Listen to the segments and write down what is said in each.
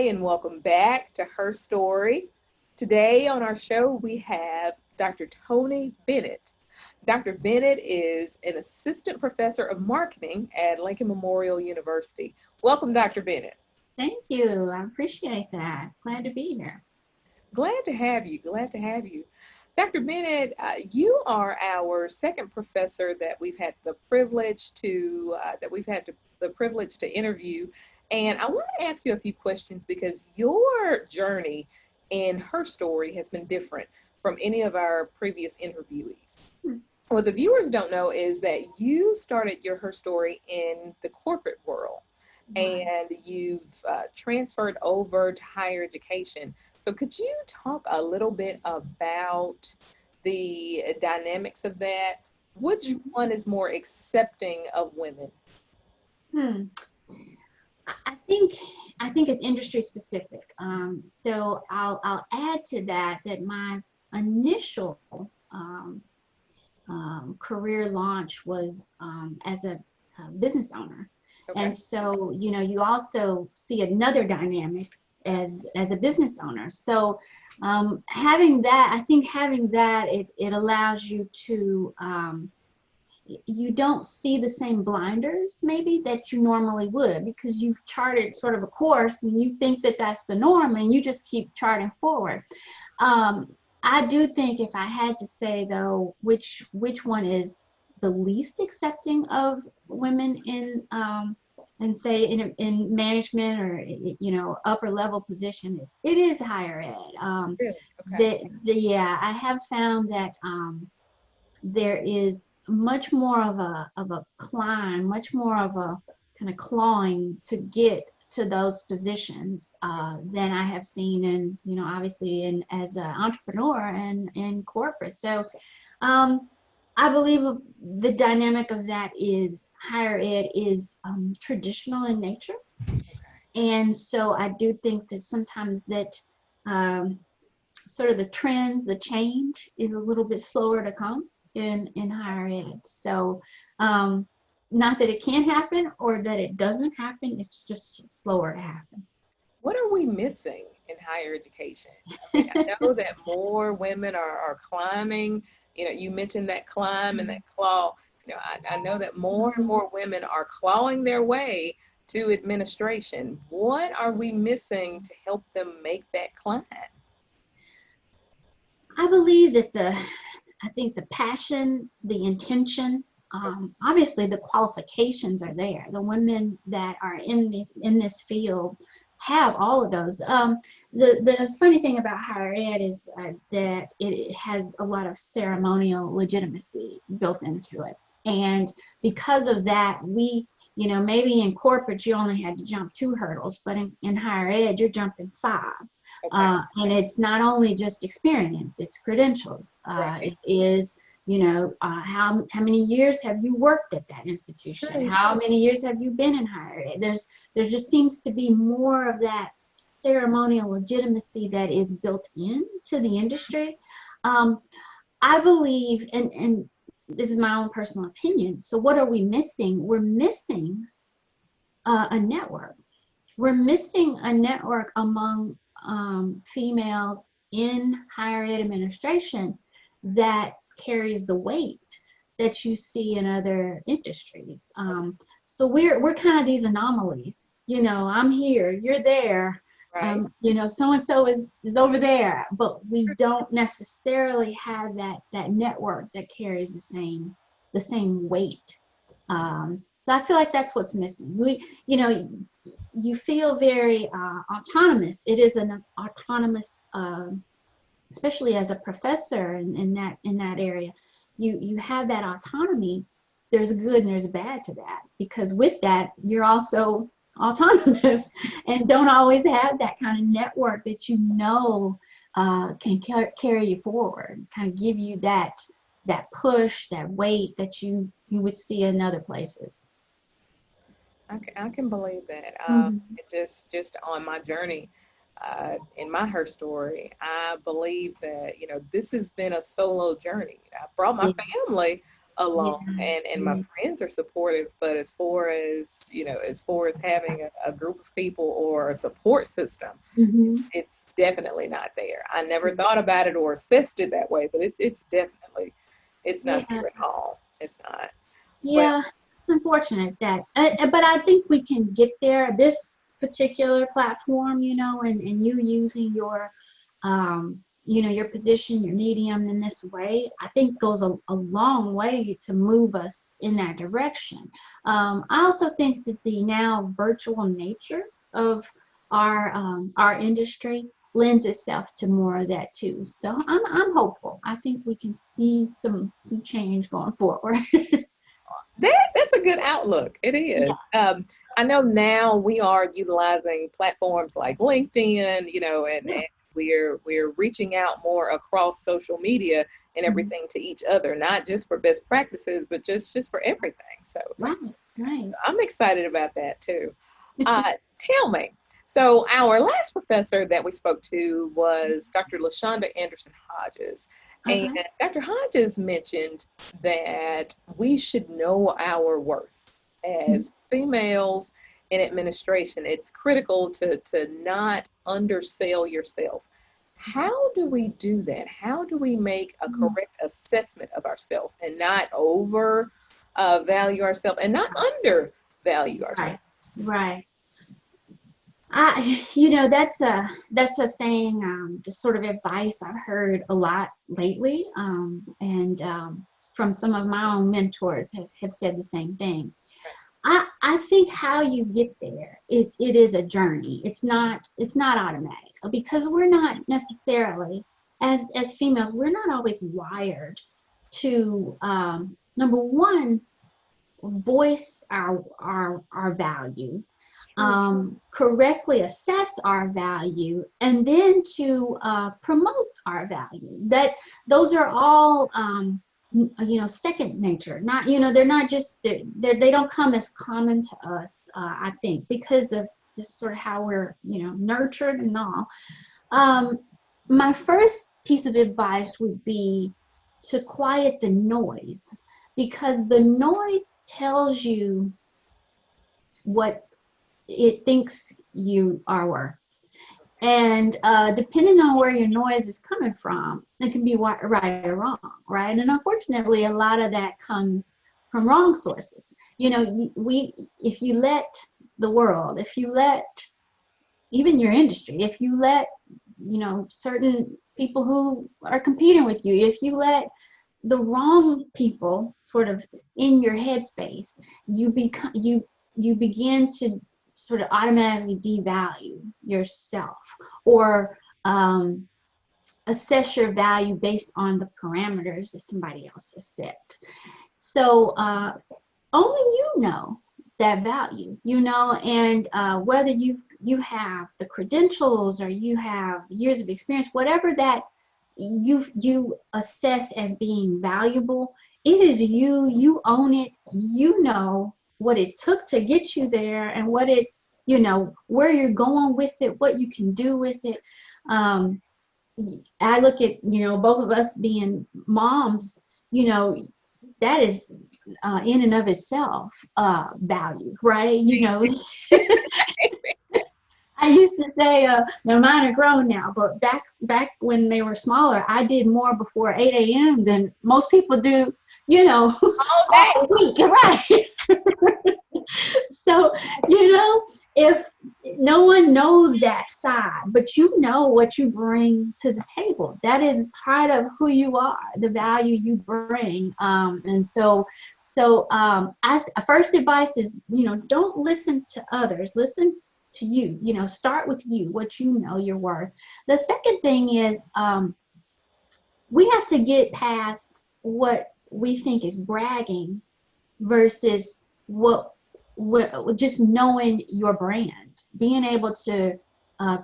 and welcome back to HERstory. Today on our show, we have Dr. Toni Bennett. Dr. Bennett is an assistant professor of marketing at Lincoln Memorial University. Welcome, Dr. Bennett. Thank you. I appreciate that. Glad to be here. Glad to have you. Glad to have you. Dr. Bennett, you are our second professor that we've had the privilege to interview. And I want to ask you a few questions because your journey in HERstory has been different from any of our previous interviewees. What the viewers don't know is that you started your HERstory in the corporate world and you've transferred over to higher education. So could you talk a little bit about the dynamics of that? Which one is more accepting of women? I think it's industry specific. So I'll add to that my initial career launch was as a business owner. Okay. And so, you also see another dynamic as a business owner. So having that, it allows you to, you don't see the same blinders maybe that you normally would, because you've charted sort of a course and you think that that's the norm and you just keep charting forward. I do think if I had to say though, which one is the least accepting of women in say in management or upper level position, it is higher ed. Really? Okay. I have found that there is much more of a climb, much more of a kind of clawing to get to those positions than I have seen in, obviously as an entrepreneur and in corporate. So I believe the dynamic of that is higher ed is traditional in nature. And so I do think that sometimes that sort of the trends, the change is a little bit slower to come in higher ed. So not that it can't happen or that it doesn't happen, it's just slower to happen. What are we missing in higher education? I know that more women are climbing. You mentioned that climb and that claw. I know that more and more women are clawing their way to administration. What are we missing to help them make that climb? I believe that I think the passion, the intention, obviously the qualifications are there. The women that are in this field have all of those. The funny thing about higher ed is that it has a lot of ceremonial legitimacy built into it. And because of that, maybe in corporate you only had to jump 2 hurdles, but in higher ed you're jumping 5. Okay. And it's not only just experience, it's credentials. Right. It is, how many years have you worked at that institution? Sure. How many years have you been in higher ed? There just seems to be more of that ceremonial legitimacy that is built into the industry. I believe, and this is my own personal opinion, so what are we missing? We're missing a network. We're missing a network among females in higher ed administration that carries the weight that you see in other industries. So we're kind of these anomalies. I'm here, you're there. Right. So-and-so is over there, but we don't necessarily have that network that carries the same weight. So I feel like that's what's missing. You feel very autonomous. It is an autonomous, especially as a professor in that area. You have that autonomy. There's a good and there's a bad to that, because with that you're also autonomous and don't always have that kind of network that can carry you forward, kind of give you that push, that weight that you would see in other places. I can believe that. Just on my journey in my HERstory, I believe that this has been a solo journey. I brought my family along, Yeah. and my friends are supportive, but as far as, as far as having a group of people or a support system, Mm-hmm. it's definitely not there. I never thought about it or assessed it that way, but it's definitely, it's not Yeah. there at all. It's not. Well, Yeah, it's unfortunate that, but I think we can get there. This particular platform, and you using your, your position, your medium in this way, I think goes a long way to move us in that direction. I also think that the now virtual nature of our industry lends itself to more of that too. So I'm hopeful. I think we can see some change going forward. that's a good outlook. It is. I know now we are utilizing platforms like LinkedIn, Yeah. and we're reaching out more across social media and Mhm. everything to each other, not just for best practices, but just for everything. So Right, right. I'm excited about that too. Tell me. So our last professor that we spoke to was Dr. LaShonda Anderson Hodges. And Okay. Dr. Hodges mentioned that we should know our worth Mhm. as females in administration. It's critical to not undersell yourself. How do we do that? How do we make a correct assessment of ourselves and not over value ourselves and not undervalue Right, ourselves? right. That's a saying, just sort of advice I've heard a lot lately, and from some of my own mentors have said the same thing. I think how you get there, it is a journey. It's not automatic because we're not necessarily, as females, we're not always wired to, number one, voice our value, It's true. correctly assess our value, and then to promote our value. Those are all, second nature. Not, they're not just, they don't come as common to us, I think, because of just sort of how we're, nurtured and all. Um, my first piece of advice would be to quiet the noise, because the noise tells you what it thinks you are worth. And depending on where your noise is coming from, it can be right or wrong, right? And unfortunately, a lot of that comes from wrong sources. If you let the world, if you let even your industry, if you let, certain people who are competing with you, if you let the wrong people sort of in your headspace, you begin to sort of automatically devalue yourself, or assess your value based on the parameters that somebody else has set. So only you know that value, and whether you have the credentials or you have years of experience, whatever that you assess as being valuable, it is you. You own it. You know what it took to get you there, and what it, where you're going with it, what you can do with it. Um, I look at, both of us being moms, that is in and of itself value, right? I used to say, now mine are grown now, but back when they were smaller, I did more before 8 a.m. than most people do, All day. all week, right? So, if no one knows that side, but you know what you bring to the table, that is part of who you are, the value you bring. And first advice is, don't listen to others, listen to you, start with you, what you know you're worth. The second thing is, we have to get past what we think is bragging versus what just knowing your brand, being able to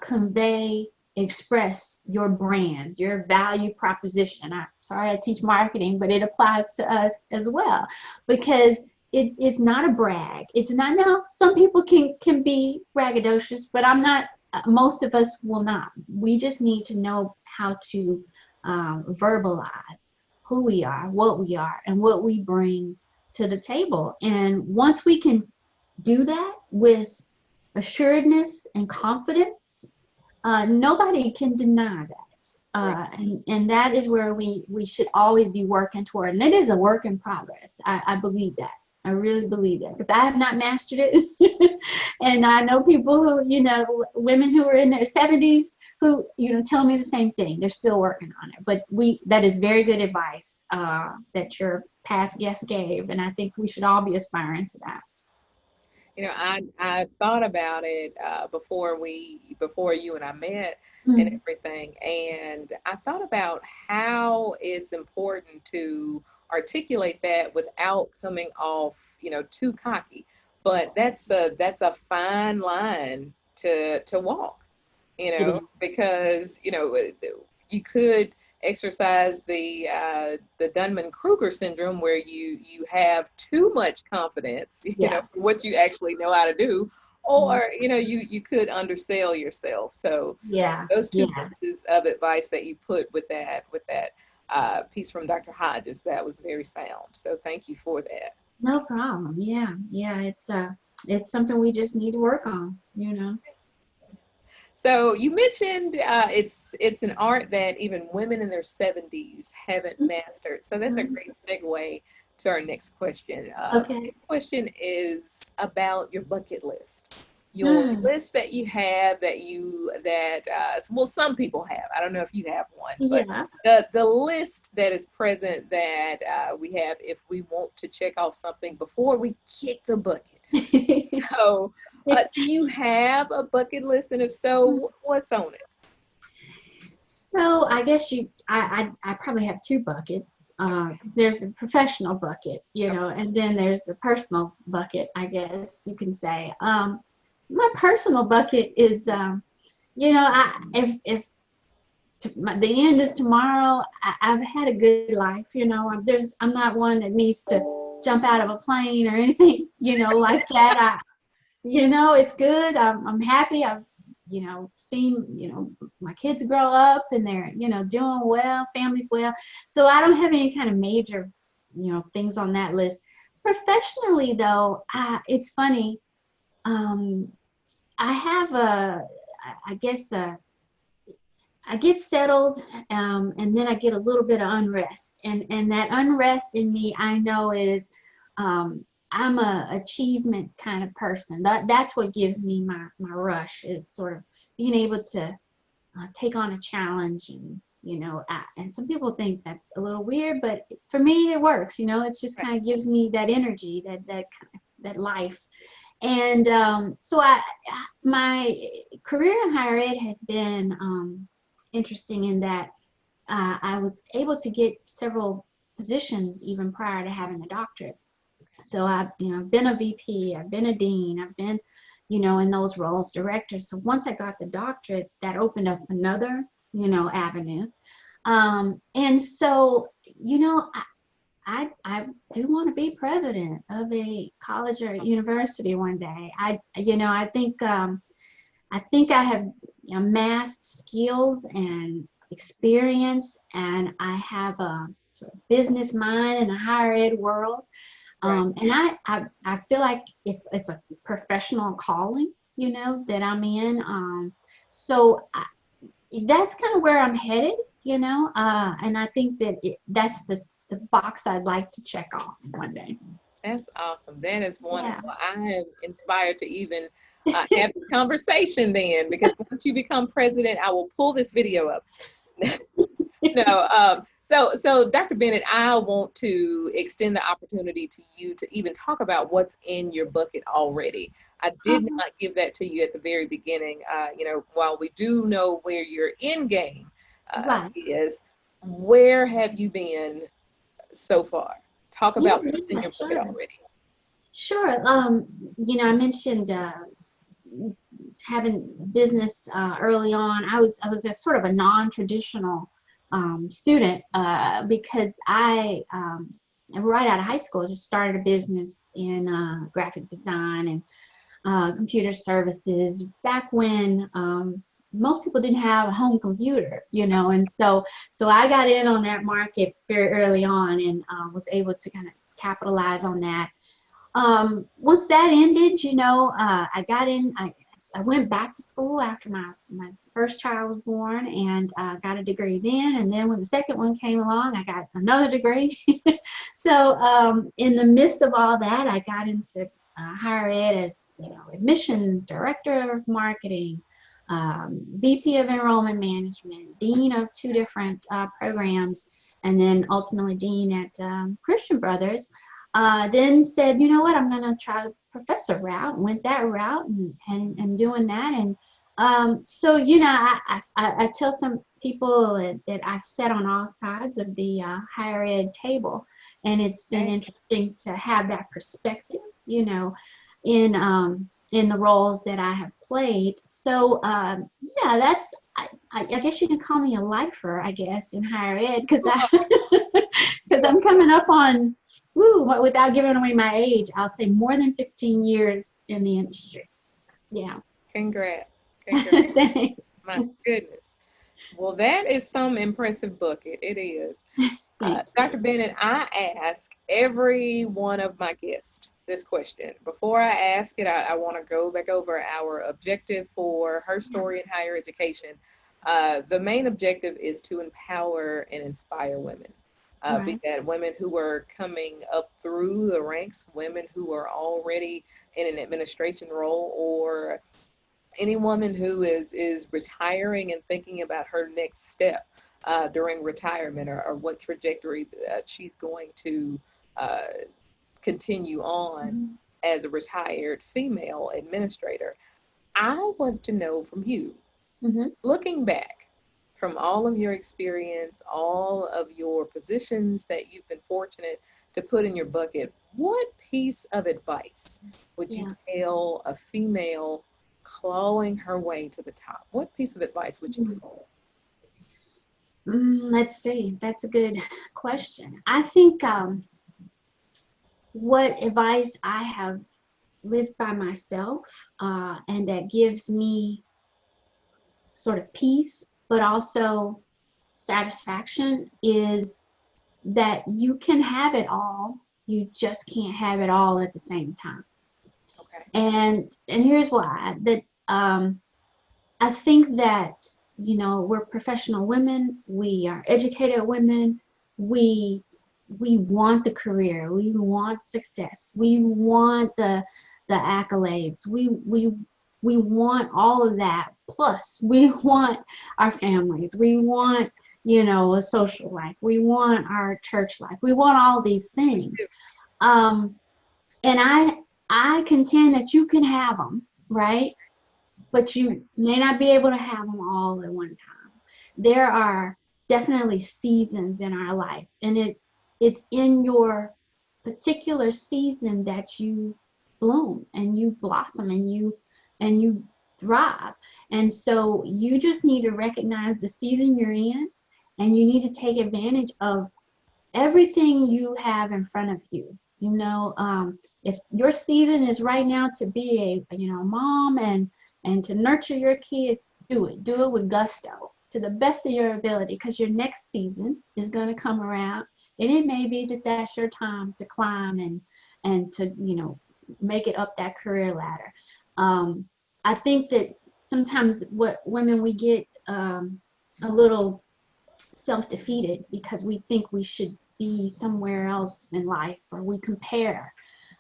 convey, express your brand, your value proposition. Sorry, I teach marketing, but it applies to us as well, because it's not a brag. It's not. Now some people can be braggadocious, but I'm not. Most of us will not. We just need to know how to verbalize who we are, and what we bring to the table. And once we can do that with assuredness and confidence, nobody can deny that. And that is where we should always be working toward. And it is a work in progress. I believe that. I really believe that, because I have not mastered it. And I know people who, women who are in their 70s who, tell me the same thing. They're still working on it. But that is very good advice that your past guest gave. And I think we should all be aspiring to that. I thought about it before you and I met Mm-hmm. and everything, and I thought about how it's important to articulate that without coming off, too cocky. But that's a fine line to walk, because you could exercise the Dunning-Kruger syndrome, where you have too much confidence, for what you actually know how to do, or you could undersell yourself. So those two pieces of advice that you put with that piece from Dr. Hodges, that was very sound. So thank you for that. No problem. Yeah, it's something we just need to work on. So you mentioned it's an art that even women in their 70s haven't mastered. So that's a great segue to our next question. Okay. The question is about your bucket list. Your list that you have well, some people have. I don't know if you have one, but the list that is present that we have if we want to check off something before we kick the bucket. So do you have a bucket list, and if so, what's on it? So I guess I probably have two buckets. There's a professional bucket, and then there's a personal bucket, I guess you can say. My personal bucket is, if the end is tomorrow, I've had a good life. I'm not one that needs to jump out of a plane or anything, like that. It's good. I'm happy. I've, seen, my kids grow up and they're, doing well, family's well. So I don't have any kind of major, things on that list. Professionally, though, it's funny. I have I get settled, and then I get a little bit of unrest. And that unrest in me, I know is, I'm a achievement kind of person. That's what gives me my rush, is sort of being able to take on a challenge. And and some people think that's a little weird, but for me it works. It's just kind of gives me that energy, that life. And so my career in higher ed has been interesting in that I was able to get several positions even prior to having the doctorate. So I've been a VP, I've been a dean, I've been in those roles, director. So once I got the doctorate, that opened up another avenue. And so I do want to be president of a college or university one day. I think I have amassed skills and experience, and I have a sort of business mind in a higher ed world. And I feel like it's a professional calling, that I'm in. So that's kind of where I'm headed, and I think that that's the box I'd like to check off one day. That's awesome. That is wonderful. I am inspired to even have the conversation then, because once you become president, I will pull this video up. So Dr. Bennett, I want to extend the opportunity to you to even talk about what's in your bucket already. I did not give that to you at the very beginning. While we do know where your end game is, where have you been so far? Talk about what's in your bucket already. Sure. I mentioned having business early on. I was a sort of a non-traditional student because I right out of high school just started a business in graphic design and computer services back when most people didn't have a home computer, and so I got in on that market very early on, and was able to kind of capitalize on that. Once that ended, I got in. I went back to school after my first child was born, and got a degree then. And then when the second one came along, I got another degree. So in the midst of all that, I got into higher ed as admissions director of marketing, VP of enrollment management, dean of 2 different programs, and then ultimately dean at Christian Brothers. Then said, you know what, I'm going to try the professor route. Went that route, and doing that. And so, I tell some people that I've sat on all sides of the higher ed table, and it's been interesting to have that perspective, in the roles that I have played. So, that's, I guess you can call me a lifer, I guess, in higher ed, because I'm coming up on, without giving away my age, I'll say more than 15 years in the industry. Yeah. Congrats. Thanks. My goodness. Well, that is some impressive book. It is. Dr. Bennett, I ask every one of my guests this question. Before I ask it, I want to go back over our objective for HERstory in higher education. The main objective is to empower and inspire women. Be that women who are coming up through the ranks, women who are already in an administration role, or any woman who is retiring and thinking about her next step during retirement, or what trajectory she's going to continue on as a retired female administrator. I want to know from you, looking back, from all of your experience, all of your positions that you've been fortunate to put in your bucket, what piece of advice would you tell a female clawing her way to the top? What piece of advice would you give? Let's see. That's a good question. I think what advice I have lived by myself, and that gives me sort of peace, but also satisfaction, is that you can have it all, you just can't have it all at the same time. Okay. And here's why. That I think that we're professional women, we are educated women, we want the career, we want success, we want the accolades, we want all of that, plus we want our families, we want a social life, we want our church life, we want all these things, and I contend that you can have them, right? But you may not be able to have them all at one time. There are definitely seasons in our life, and it's in your particular season that you bloom and you blossom and you thrive. And so you just need to recognize the season you're in, and you need to take advantage of everything you have in front of you. If your season is right now to be a mom and to nurture your kids, do it with gusto, to the best of your ability, because your next season is going to come around, and it may be that that's your time to climb and to make it up that career ladder. I think that sometimes what women, we get a little self-defeated because we think we should be somewhere else in life, or we compare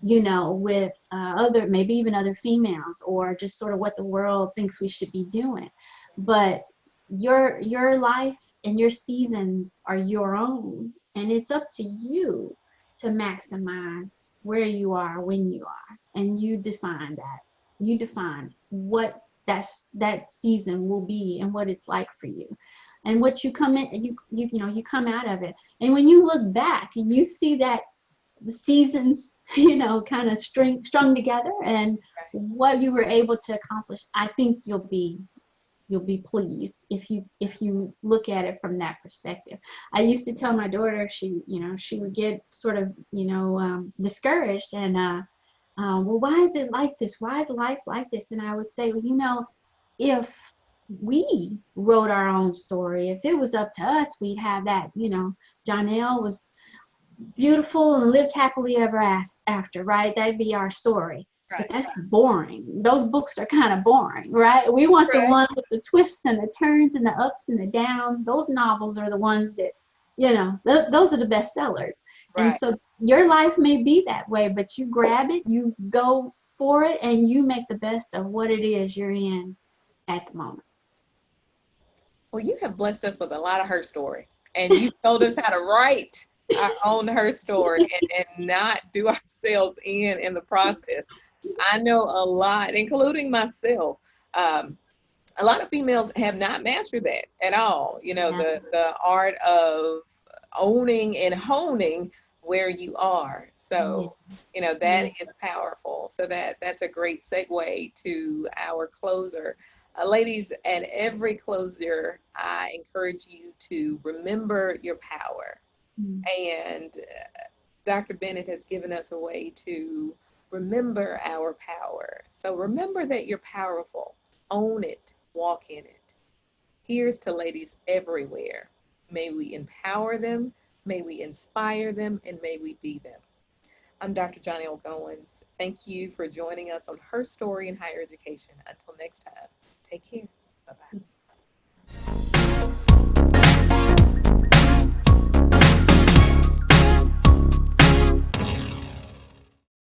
with maybe even other females, or just sort of what the world thinks we should be doing. But your life and your seasons are your own, and it's up to you to maximize where you are when you are, and you define that. You define what that season will be and what it's like for you, and what you come in, you come out of it. And when you look back and you see that the seasons, kind of strung together, and what you were able to accomplish, I think you'll be pleased if you look at it from that perspective. I used to tell my daughter, she would get sort of discouraged, and well, why is it like this? Why is life like this? And I would say, well, if we wrote our own story. If it was up to us, we'd have that, Johnell was beautiful and lived happily ever after, right? That'd be our story. But Right. that's boring. Those books are kind of boring, right? We want the Right. ones with the twists and the turns and the ups and the downs. Those novels are the ones that, those are the best sellers. And Right. so your life may be that way, but you grab it, you go for it, and you make the best of what it is you're in at the moment. Well, you have blessed us with a lot of her story, and you told us how to write our own her story and not do ourselves in the process. I know a lot, including myself. A lot of females have not mastered that at all. Yeah. The art of owning and honing where you are. Yeah. So, that Yeah. is powerful. So that's a great segue to our closer. Ladies, at every closer, I encourage you to remember your power. Mm. And Dr. Bennett has given us a way to remember our power. So remember that you're powerful. Own it. Walk in it. Here's to ladies everywhere. May we empower them, may we inspire them, and may we be them. I'm Dr. Johnell Goins. Thank you for joining us on Her Story in Higher Education. Until next time, take care. Bye-bye.